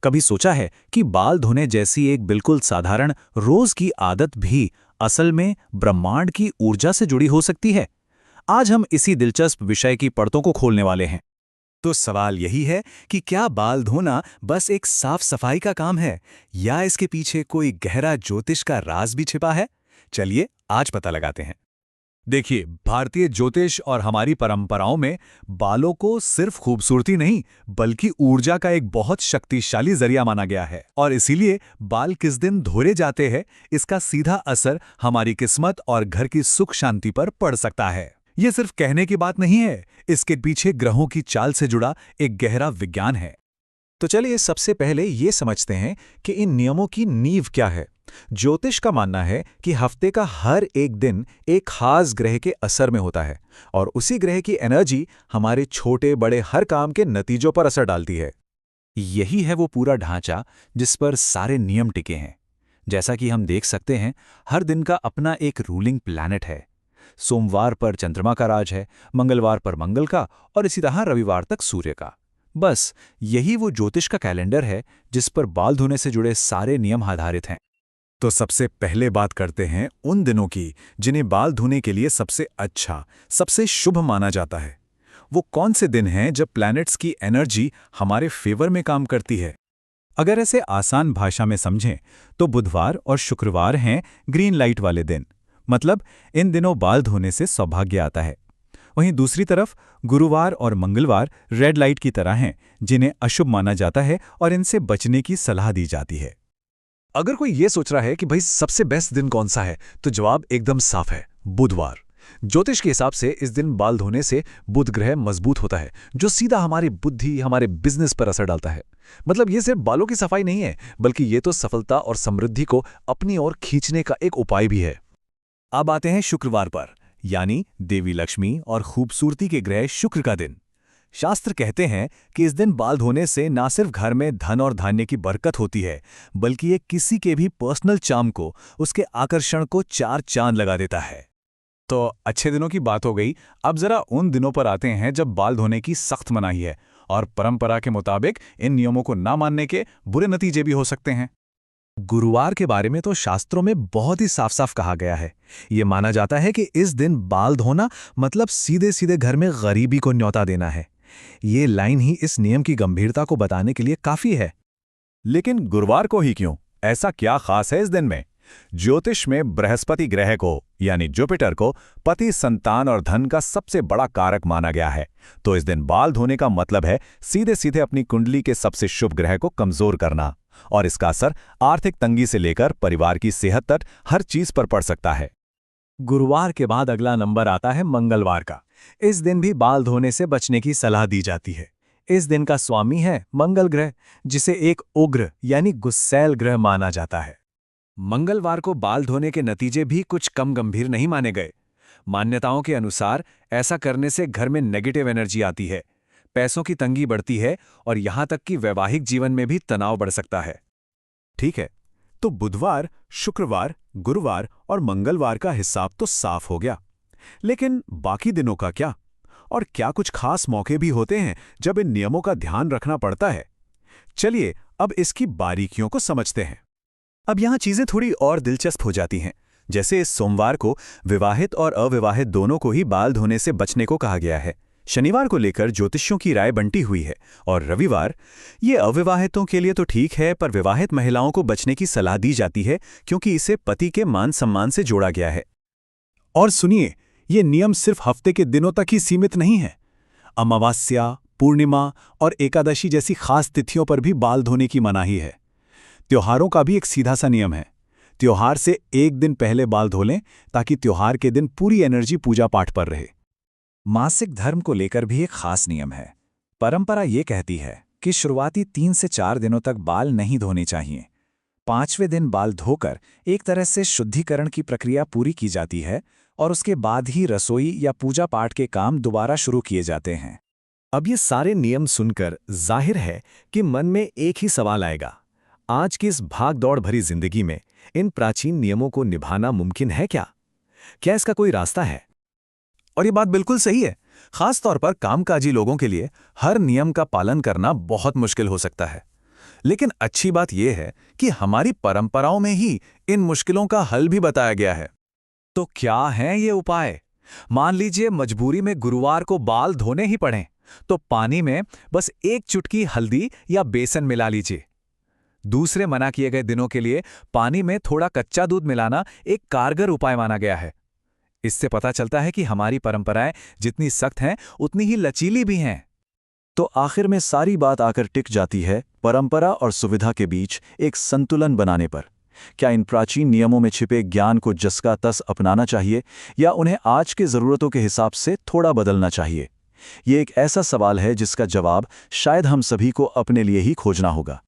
कभी सोचा है कि बाल धोने जैसी एक बिल्कुल साधारण रोज की आदत भी असल में ब्रह्मांड की ऊर्जा से जुड़ी हो सकती है? आज हम इसी दिलचस्प विषय की परतों को खोलने वाले हैं। तो सवाल यही है कि क्या बाल धोना बस एक साफ सफाई का काम है या इसके पीछे कोई गहरा ज्योतिष का राज भी छिपा है। चलिए आज पता लगाते हैं। देखिए, भारतीय ज्योतिष और हमारी परंपराओं में बालों को सिर्फ खूबसूरती नहीं बल्कि ऊर्जा का एक बहुत शक्तिशाली जरिया माना गया है और इसीलिए बाल किस दिन धोए जाते हैं इसका सीधा असर हमारी किस्मत और घर की सुख शांति पर पड़ सकता है। ये सिर्फ कहने की बात नहीं है, इसके पीछे ग्रहों की चाल से जुड़ा एक गहरा विज्ञान है। तो चलिए सबसे पहले ये समझते हैं कि इन नियमों की नींव क्या है। ज्योतिष का मानना है कि हफ्ते का हर एक दिन एक खास ग्रह के असर में होता है और उसी ग्रह की एनर्जी हमारे छोटे बड़े हर काम के नतीजों पर असर डालती है। यही है वो पूरा ढांचा जिस पर सारे नियम टिके हैं। जैसा कि हम देख सकते हैं, हर दिन का अपना एक रूलिंग प्लैनेट है। सोमवार पर चंद्रमा का राज है, मंगलवार पर मंगल का और इसी तरह रविवार तक सूर्य का। बस यही वो ज्योतिष का कैलेंडर है जिस पर बाल धोने से जुड़े सारे नियम आधारित हैं। तो सबसे पहले बात करते हैं उन दिनों की जिन्हें बाल धोने के लिए सबसे अच्छा, सबसे शुभ माना जाता है। वो कौन से दिन हैं जब प्लैनेट्स की एनर्जी हमारे फेवर में काम करती है? अगर ऐसे आसान भाषा में समझें तो बुधवार और शुक्रवार हैं ग्रीन लाइट वाले दिन, मतलब इन दिनों बाल धोने से सौभाग्य आता है। वहीं दूसरी तरफ गुरुवार और मंगलवार रेड लाइट की तरह हैं, जिन्हें अशुभ माना जाता है और इनसे बचने की सलाह दी जाती है। अगर कोई ये सोच रहा है कि भाई सबसे बेस्ट दिन कौन सा है, तो जवाब एकदम साफ है, बुधवार। ज्योतिष के हिसाब से इस दिन बाल धोने से बुध ग्रह मजबूत होता है, जो सीधा हमारी बुद्धि, हमारे बिजनेस पर असर डालता है। मतलब ये सिर्फ बालों की सफाई नहीं है, बल्कि ये तो सफलता और समृद्धि को अपनी ओर खींचने का एक उपाय भी है। अब आते हैं शुक्रवार पर, यानी देवी लक्ष्मी और खूबसूरती के ग्रह शुक्र का दिन। शास्त्र कहते हैं कि इस दिन बाल धोने से न सिर्फ घर में धन और धान्य की बरकत होती है, बल्कि ये किसी के भी पर्सनल चार्म को, उसके आकर्षण को चार चांद लगा देता है। तो अच्छे दिनों की बात हो गई, अब जरा उन दिनों पर आते हैं जब बाल धोने की सख्त मनाही है और परंपरा के मुताबिक इन नियमों को ना मानने के बुरे नतीजे भी हो सकते हैं। गुरुवार के बारे में तो शास्त्रों में बहुत ही साफ साफ कहा गया है। ये माना जाता है कि इस दिन बाल धोना मतलब सीधे सीधे घर में गरीबी को न्योता देना है। ये लाइन ही इस नियम की गंभीरता को बताने के लिए काफी है। लेकिन गुरुवार को ही क्यों? ऐसा क्या खास है इस दिन में? ज्योतिष में बृहस्पति ग्रह को, यानी जुपिटर को, पति, संतान और धन का सबसे बड़ा कारक माना गया है। तो इस दिन बाल धोने का मतलब है सीधे सीधे अपनी कुंडली के सबसे शुभ ग्रह को कमजोर करना, और इसका असर आर्थिक तंगी से लेकर परिवार की सेहत तक हर चीज पर पड़ सकता है। गुरुवार के बाद अगला नंबर आता है मंगलवार का। इस दिन भी बाल धोने से बचने की सलाह दी जाती है। इस दिन का स्वामी है मंगल ग्रह, जिसे एक उग्र यानी गुस्सैल ग्रह माना जाता है। मंगलवार को बाल धोने के नतीजे भी कुछ कम गंभीर नहीं माने गए। मान्यताओं के अनुसार ऐसा करने से घर में नेगेटिव एनर्जी आती है, पैसों की तंगी बढ़ती है और यहां तक कि वैवाहिक जीवन में भी तनाव बढ़ सकता है। ठीक है, तो बुधवार, शुक्रवार, गुरुवार और मंगलवार का हिसाब तो साफ हो गया, लेकिन बाकी दिनों का क्या? और क्या कुछ खास मौके भी होते हैं जब इन नियमों का ध्यान रखना पड़ता है? चलिए अब इसकी बारीकियों को समझते हैं। अब यहां चीजें थोड़ी और दिलचस्प हो जाती हैं। जैसे इस सोमवार को विवाहित और अविवाहित दोनों को ही बाल धोने से बचने को कहा गया है। शनिवार को लेकर ज्योतिषियों की राय बंटी हुई है, और रविवार, ये अविवाहितों के लिए तो ठीक है, पर विवाहित महिलाओं को बचने की सलाह दी जाती है क्योंकि इसे पति के मान सम्मान से जोड़ा गया है। और सुनिए, ये नियम सिर्फ हफ्ते के दिनों तक ही सीमित नहीं है। अमावस्या, पूर्णिमा और एकादशी जैसी खास तिथियों पर भी बाल धोने की मनाही है। त्योहारों का भी एक सीधा सा नियम है। त्योहार से एक दिन पहले बाल धो लें ताकि त्योहार के दिन पूरी एनर्जी पूजा पाठ पर रहे। मासिक धर्म को लेकर भी एक खास नियम है। परंपरा ये कहती है कि शुरुआती 3 से 4 दिनों तक बाल नहीं धोने चाहिए। 5वें दिन बाल धोकर एक तरह से शुद्धिकरण की प्रक्रिया पूरी की जाती है और उसके बाद ही रसोई या पूजा पाठ के काम दोबारा शुरू किए जाते हैं। अब ये सारे नियम सुनकर जाहिर है कि मन में एक ही सवाल आएगा, आज की इस भाग-दौड़ भरी जिंदगी में इन प्राचीन नियमों को निभाना मुमकिन है क्या? क्या इसका कोई रास्ता है? और ये बात बिल्कुल सही है। खास तौर पर कामकाजी लोगों के लिए हर नियम का पालन करना बहुत मुश्किल हो सकता है। लेकिन अच्छी बात यह है कि हमारी परंपराओं में ही इन मुश्किलों का हल भी बताया गया है। तो क्या हैं ये उपाय? मान लीजिए मजबूरी में गुरुवार को बाल धोने ही पड़ें, तो पानी में बस एक चुटकी हल्दी या बेसन मिला लीजिए। दूसरे मना किए गए दिनों के लिए पानी में थोड़ा कच्चा दूध मिलाना एक कारगर उपाय माना गया है। इससे पता चलता है कि हमारी परंपराएं जितनी सख्त हैं उतनी ही लचीली भी हैं। तो आखिर में सारी बात आकर टिक जाती है परंपरा और सुविधा के बीच एक संतुलन बनाने पर। क्या इन प्राचीन नियमों में छिपे ज्ञान को जस का तस अपनाना चाहिए या उन्हें आज के ज़रूरतों के हिसाब से थोड़ा बदलना चाहिए? ये एक ऐसा सवाल है जिसका जवाब शायद हम सभी को अपने लिए ही खोजना होगा।